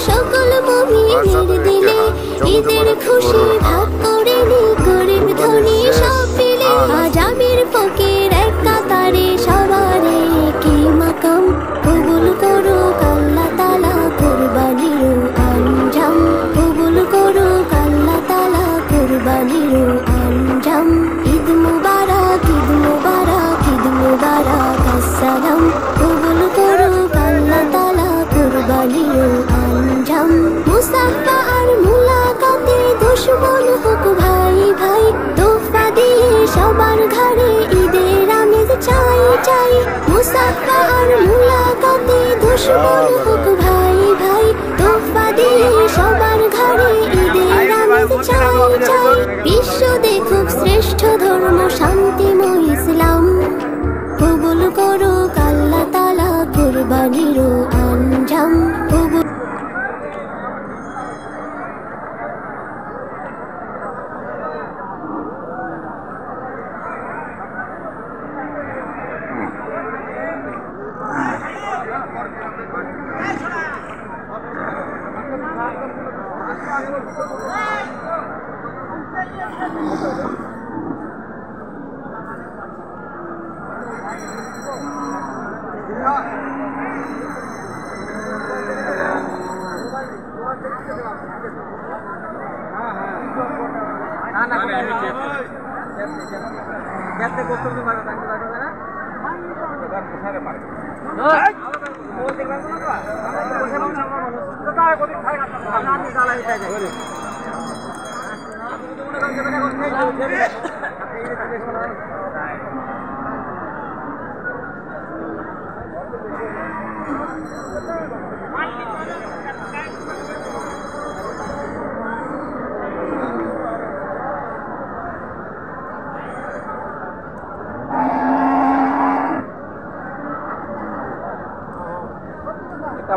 সকল মুমিনের দিলে ঈদের খুশি ভাগ করে নি গরিব ধনী সব মিলে আজামের ফকির এক কাতারে সবারে কি মাকাম কবুল করো আল্লাহ তাআলা কুরবানির আঞ্জাম কবুল করো আল্লাহ তাআলা কুরবানির আঞ্জাম ঈদ মুবারক ঈদ মুবারক ঈদ মুবারক আসসালাম কবুল করো আল্লাহ তাআলা কুরবানির আঞ্জাম মুসাফা আর মুলাকাতে দুশমন হোক ভাই ভাই তোফা দিয়ে সবার ঘরে ঈদের আমেজ চাই চাই মুসাফা আর মুলাকাতে দুশমন হোক ভাই ভাই তোফা দিয়ে সবার ঘরে ঈদের আমেজ চাই চাই বিশ্ব দেখুক শ্রেষ্ঠ ধর্ম শান্তিময় ইসলাম কবুল করো আল্লাহ তাআলা কুরবানির আঞ্জাম কবুল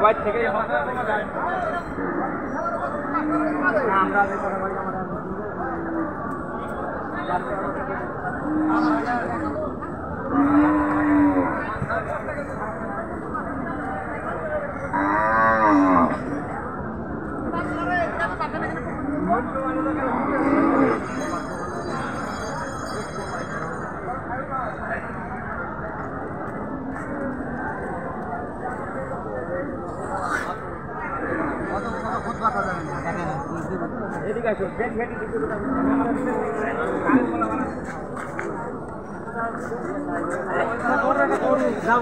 বাইর থেকে এদিকে আসো ব্যাগ ব্যাগ যাও